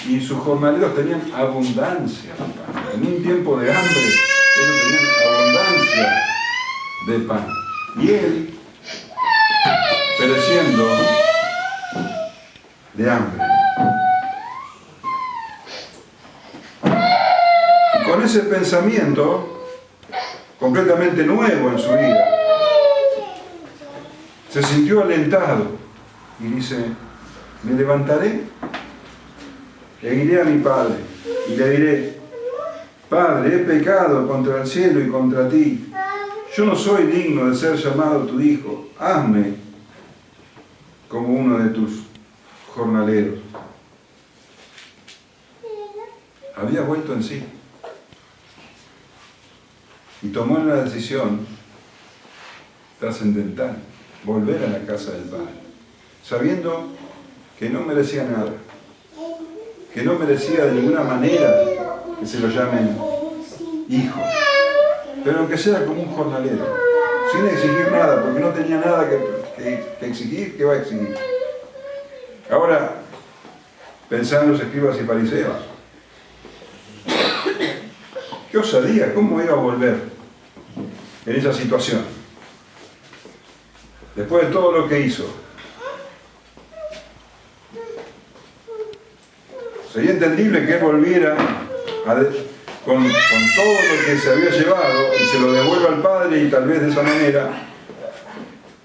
y sus jornaleros tenían abundancia de pan. En un tiempo de hambre, ellos tenían abundancia de pan. Y él, pereciendo de hambre. Y con ese pensamiento completamente nuevo en su vida, se sintió alentado y dice: me levantaré e iré a mi padre y le diré: Padre, he pecado contra el cielo y contra ti. Yo no soy digno de ser llamado tu hijo. Hazme como uno de tus jornaleros. Había vuelto en sí y tomó una decisión trascendental: volver a la casa del Padre, sabiendo que no merecía nada, que no merecía de ninguna manera que se lo llamen hijo, pero aunque sea como un jornalero, sin exigir nada, porque no tenía nada que exigir. ¿Qué va a exigir? Ahora, pensaban los escribas y fariseos: ¿qué osadía? ¿Cómo iba a volver en esa situación? Después de todo lo que hizo. Sería entendible que él volviera con todo lo que se había llevado y se lo devuelva al Padre, y tal vez de esa manera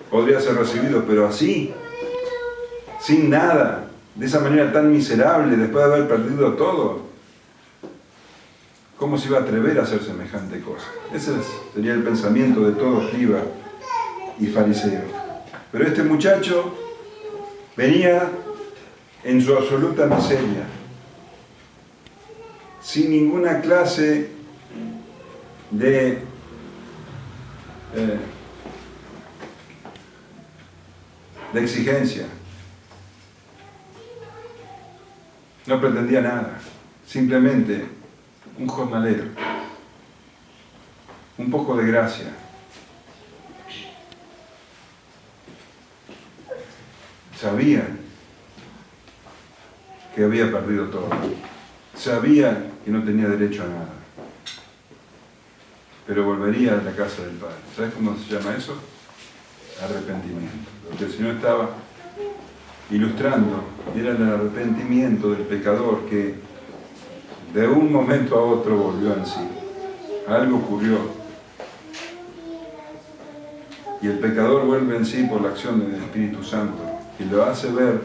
podría ser recibido, pero así, sin nada, de esa manera tan miserable, después de haber perdido todo, ¿cómo se iba a atrever a hacer semejante cosa? Ese sería el pensamiento de todo escriba y fariseo. Pero este muchacho venía en su absoluta miseria, sin ninguna clase de exigencia. No pretendía nada, simplemente un jornalero, un poco de gracia. Sabía que había perdido todo. Sabía que no tenía derecho a nada. Pero volvería a la casa del Padre. ¿Sabes cómo se llama eso? Arrepentimiento. Lo que el Señor estaba ilustrando era el arrepentimiento del pecador que de un momento a otro volvió en sí. Algo ocurrió. Y el pecador vuelve en sí por la acción del Espíritu Santo, que lo hace ver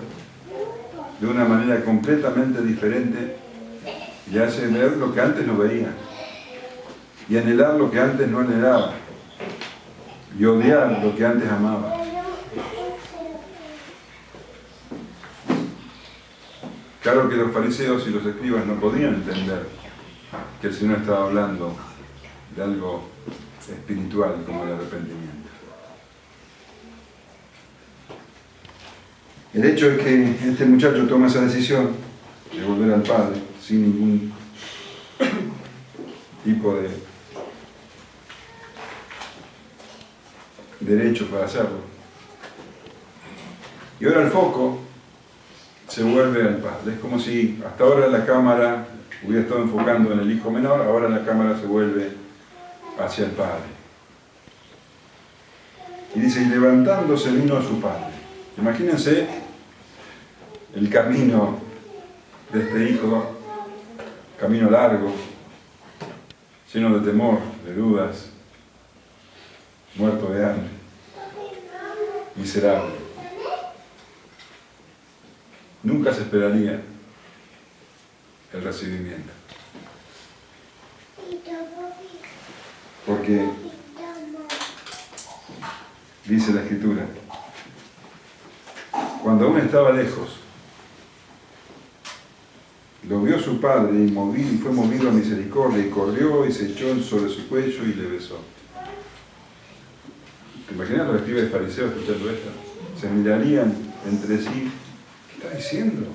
de una manera completamente diferente y hace ver lo que antes no veía. Y anhelar lo que antes no anhelaba. Y odiar lo que antes amaba. Claro que los fariseos y los escribas no podían entender que el Señor estaba hablando de algo espiritual como el arrepentimiento. El hecho es que este muchacho toma esa decisión de volver al Padre sin ningún tipo de derecho para hacerlo. Y ahora el foco se vuelve al Padre. Es como si hasta ahora la cámara hubiera estado enfocando en el hijo menor, ahora la cámara se vuelve hacia el Padre. Y dice, y levantándose vino a su Padre. Imagínense el camino de este hijo, camino largo, lleno de temor, de dudas, muerto de hambre, miserable. Nunca se esperaría el recibimiento. Porque dice la Escritura, cuando aún estaba lejos, lo vio su padre y fue movido a misericordia y corrió y se echó sobre su cuello y le besó. ¿Te imaginas los escribas fariseos escuchando esto? Se mirarían entre sí. ¿Qué está diciendo?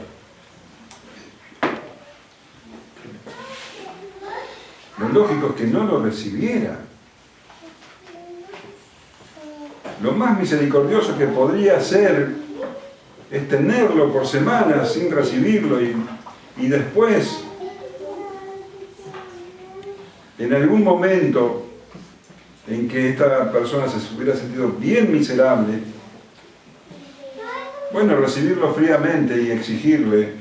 Lo lógico es que no lo recibiera. Lo más misericordioso que podría hacer es tenerlo por semanas sin recibirlo y después, en algún momento en que esta persona se hubiera sentido bien miserable, bueno, recibirlo fríamente y exigirle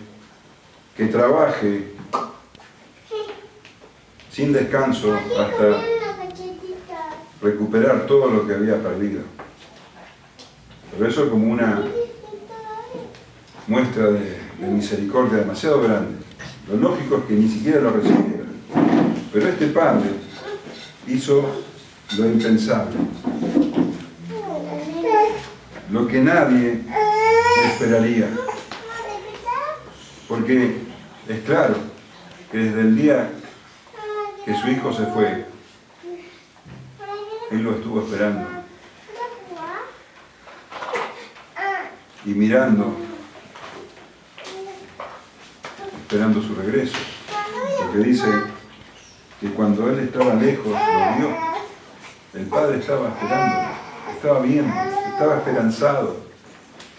que trabaje sin descanso hasta recuperar todo lo que había perdido. Pero eso como una muestra de misericordia demasiado grande. Lo lógico es que ni siquiera lo recibiera. Pero este padre hizo lo impensable. Lo que nadie esperaría. Porque es claro que desde el día que su hijo se fue, él lo estuvo esperando. Y mirando, esperando su regreso. Porque dice que cuando él estaba lejos, lo vio. El padre estaba esperando, estaba viendo, estaba esperanzado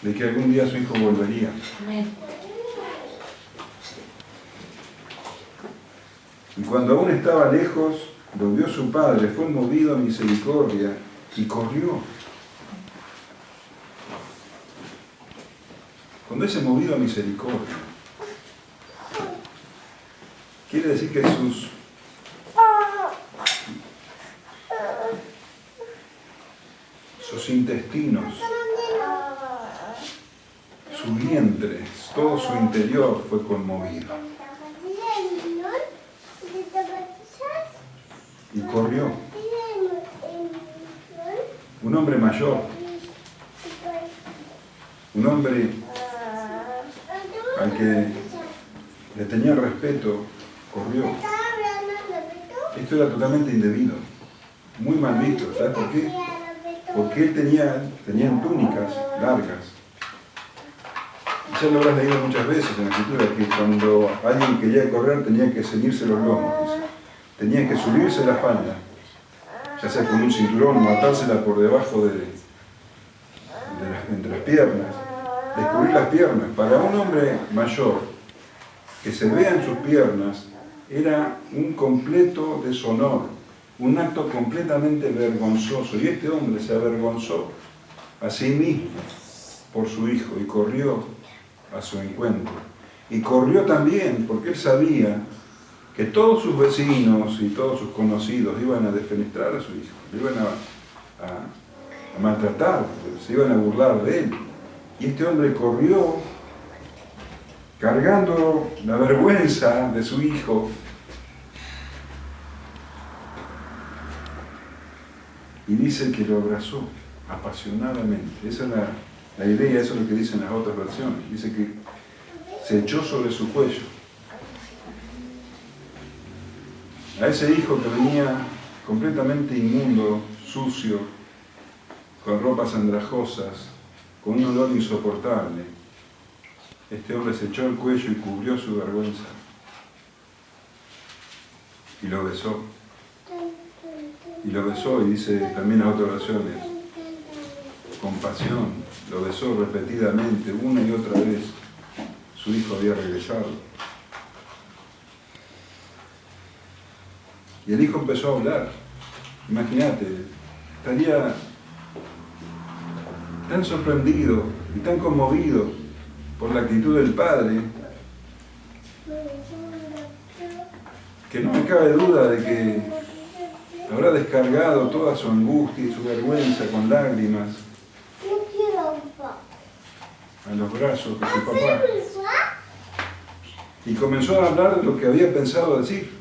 de que algún día su hijo volvería. Y cuando aún estaba lejos, lo vio su padre, fue movido a misericordia y corrió. Cuando dice movido a misericordia, quiere decir que sus intestinos, su vientre, todo su interior fue conmovido. Y corrió. Un hombre mayor, un hombre al que le tenía respeto, corrió. Esto era totalmente indebido, muy mal visto. ¿Sabes por qué? Porque él tenían túnicas largas. Y Ya lo habrás leído muchas veces en la Escritura, que cuando alguien quería correr tenía que ceñirse los lomos, dice. Tenía que subirse la falda, ya sea con un cinturón o atársela por debajo entre las piernas, descubrir las piernas. Para un hombre mayor, que se vean sus piernas, era un completo deshonor, un acto completamente vergonzoso. Y este hombre se avergonzó a sí mismo por su hijo y corrió a su encuentro. Y corrió también porque él sabía que todos sus vecinos y todos sus conocidos iban a defenestrar a su hijo, le iban a maltratar, se iban a burlar de él. Y este hombre corrió cargando la vergüenza de su hijo. Y dice que lo abrazó apasionadamente. Esa es la idea, eso es lo que dicen las otras versiones. Dice que se echó sobre su cuello. A ese hijo que venía completamente inmundo, sucio, con ropas andrajosas, con un olor insoportable, este hombre se echó al cuello y cubrió su vergüenza. Y lo besó. Y lo besó, y dice también en otras versiones, con pasión, lo besó repetidamente, una y otra vez. Su hijo había regresado. Y el hijo empezó a hablar. Imagínate, estaría tan sorprendido y tan conmovido por la actitud del padre, que no me cabe duda de que habrá descargado toda su angustia y su vergüenza con lágrimas a los brazos de su papá. Y comenzó a hablar de lo que había pensado decir.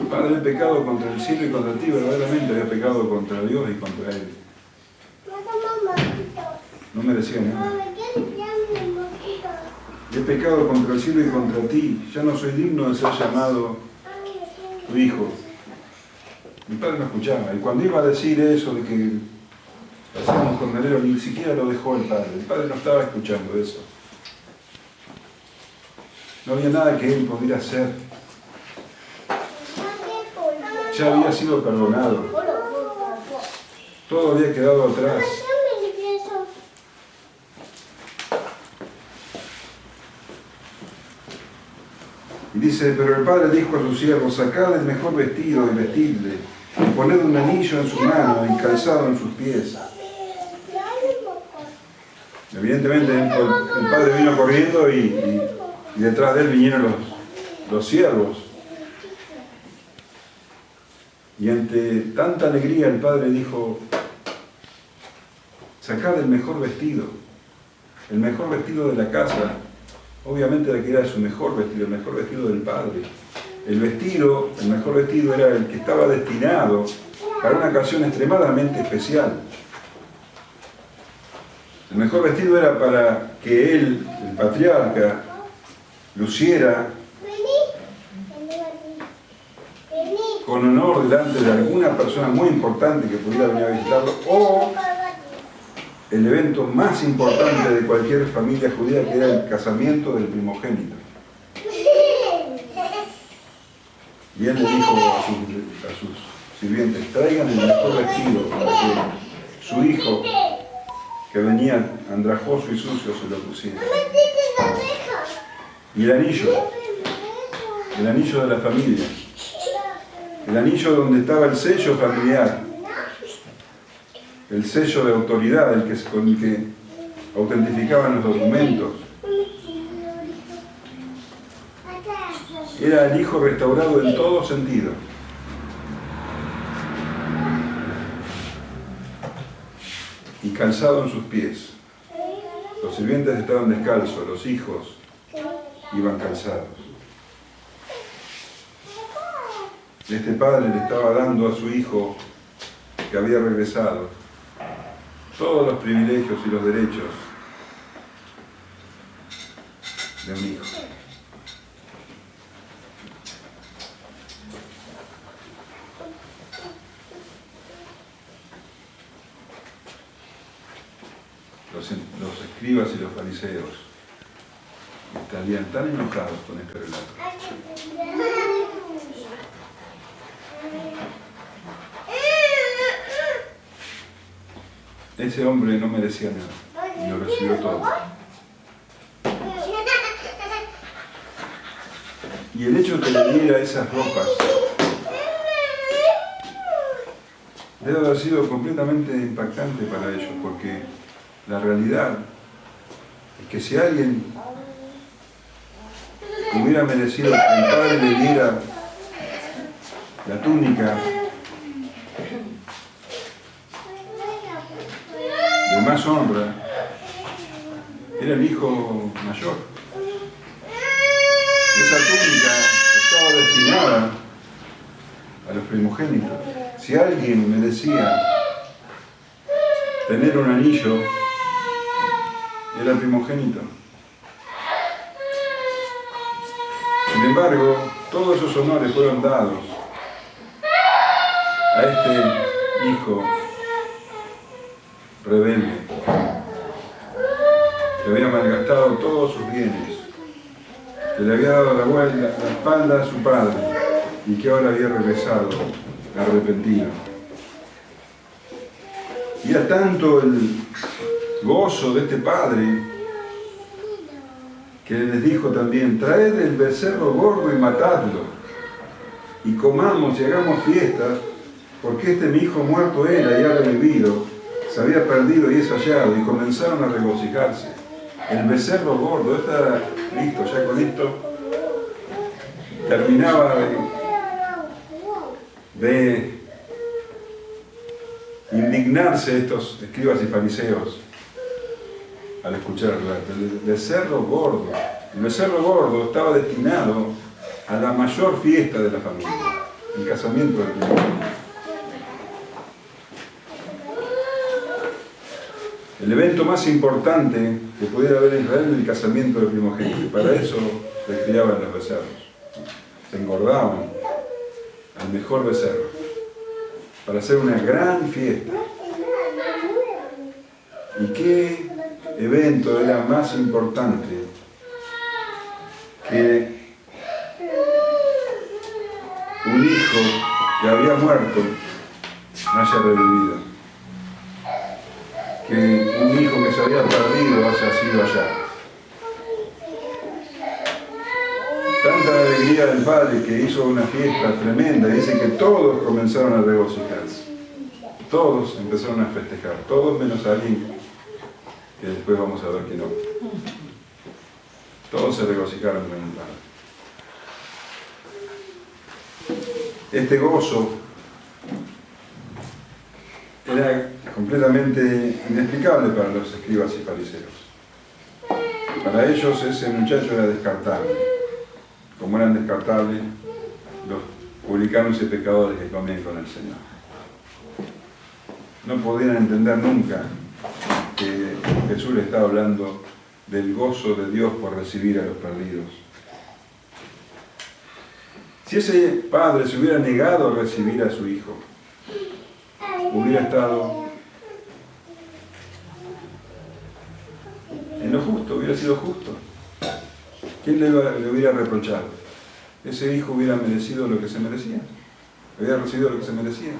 Padre, he pecado contra el cielo y contra ti, verdaderamente había pecado contra Dios y contra él. No merecía nada. He pecado contra el cielo y contra ti, ya no soy digno de ser llamado tu hijo. Mi padre no escuchaba, y cuando iba a decir eso de que hacíamos jornalero, ni siquiera lo dejó el padre no estaba escuchando eso. No había nada que él pudiera hacer. Ya había sido perdonado. Todo había quedado atrás. Y dice, pero el padre dijo a sus siervos, sacad el mejor vestido y vestidle, y poned un anillo en su mano y calzado en sus pies. Evidentemente el padre vino corriendo y detrás de él vinieron los siervos. Y ante tanta alegría el padre dijo, sacad el mejor vestido de la casa, obviamente de que era su mejor vestido, el mejor vestido del padre. El mejor vestido era el que estaba destinado para una ocasión extremadamente especial. El mejor vestido era para que él, el patriarca, luciera con honor delante de alguna persona muy importante que pudiera venir a visitarlo, o el evento más importante de cualquier familia judía, que era el casamiento del primogénito. Y él le dijo a sus sirvientes, traigan el mejor vestido para que su hijo, que venía andrajoso y sucio, se lo pusiera. Y el anillo de la familia, el anillo donde estaba el sello familiar, el sello de autoridad, con el que autentificaban los documentos. Era el hijo restaurado en todo sentido. Y calzado en sus pies. Los sirvientes estaban descalzos, los hijos iban calzados. Este padre le estaba dando a su hijo, que había regresado, todos los privilegios y los derechos de un hijo. Los fariseos estarían tan enojados con este relato. Ese hombre no merecía nada y lo recibió todo. Y el hecho de que le diera esas ropas debe haber sido completamente impactante para ellos, porque la realidad es que si alguien hubiera merecido que el padre le diera la túnica de más honra, era el hijo mayor. Esa túnica estaba destinada a los primogénitos. Si alguien merecía tener un anillo, era el primogénito. Sin embargo, todos esos honores fueron dados a este hijo rebelde, que había malgastado todos sus bienes, que le había dado la espalda a su padre y que ahora había regresado arrepentido. Y era tanto el gozo de este padre que les dijo también: traed el becerro gordo y matadlo, y comamos y hagamos fiestas, porque este mi hijo muerto era y ha revivido, se había perdido y es hallado. Y comenzaron a regocijarse. El becerro gordo, está listo, ya con esto terminaba de indignarse estos escribas y fariseos al escuchar el relato. El becerro gordo. El becerro gordo estaba destinado a la mayor fiesta de la familia, el casamiento del primogénito. El evento más importante que pudiera haber en Israel era el casamiento del primogénito, y para eso se criaban los becerros. Se engordaban al mejor becerro para hacer una gran fiesta. ¿Y qué evento era más importante que un hijo que había muerto haya revivido? Que un hijo que se había perdido haya sido hallado. Tanta alegría del padre que hizo una fiesta tremenda, y dice que todos comenzaron a regocijarse. Todos empezaron a festejar, todos menos alguien que después vamos a ver que no. Todos se regocijaron con el padre. Este gozo era completamente inexplicable para los escribas y fariseos. Para ellos ese muchacho era descartable, como eran descartables los publicanos y pecadores que comían con el Señor. No podían entender nunca que Jesús le estaba hablando del gozo de Dios por recibir a los perdidos. Si ese padre se hubiera negado a recibir a su hijo, hubiera estado en lo justo, hubiera sido justo. ¿Quién le hubiera reprochado? Ese hijo hubiera merecido lo que se merecía, hubiera recibido lo que se merecía.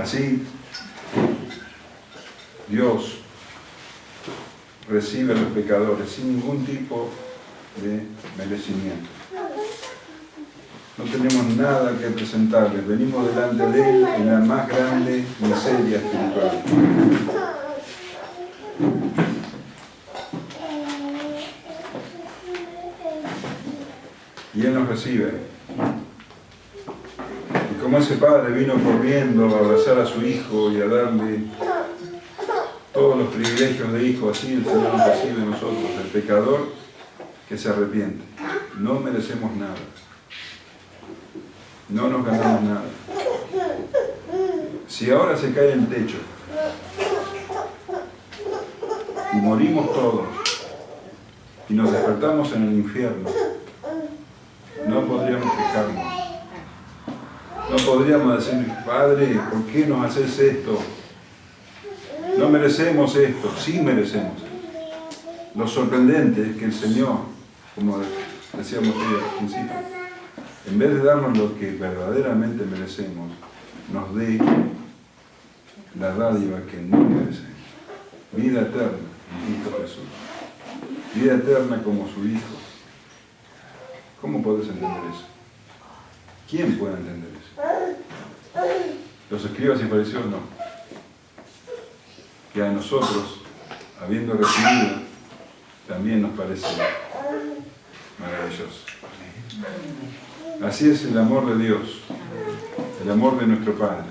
Así, Dios recibe a los pecadores sin ningún tipo de merecimiento. No tenemos nada que presentarles, venimos delante de Él en la más grande miseria espiritual. Y Él nos recibe. Y como ese padre vino corriendo a abrazar a su hijo y a darle todos los privilegios de hijo, así el Señor nos recibe a nosotros, el pecador que se arrepiente. No merecemos nada. No nos ganamos nada. Si ahora se cae el techo y morimos todos y nos despertamos en el infierno, no podríamos quejarnos. No podríamos decir, Padre, ¿por qué nos haces esto? No merecemos esto. Sí merecemos esto. Lo sorprendente es que el Señor, como decíamos hoy al principio, en vez de darnos lo que verdaderamente merecemos, nos dé la dádiva que no merecemos. Vida eterna en Cristo Jesús. Vida eterna como su Hijo. ¿Cómo puedes entender eso? ¿Quién puede entender eso? Los escribas y fariseos no. Que a nosotros, habiendo recibido, también nos parece maravilloso. Así es el amor de Dios, el amor de nuestro Padre.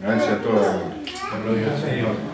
A Él sea toda la gloria. Gloria al Señor.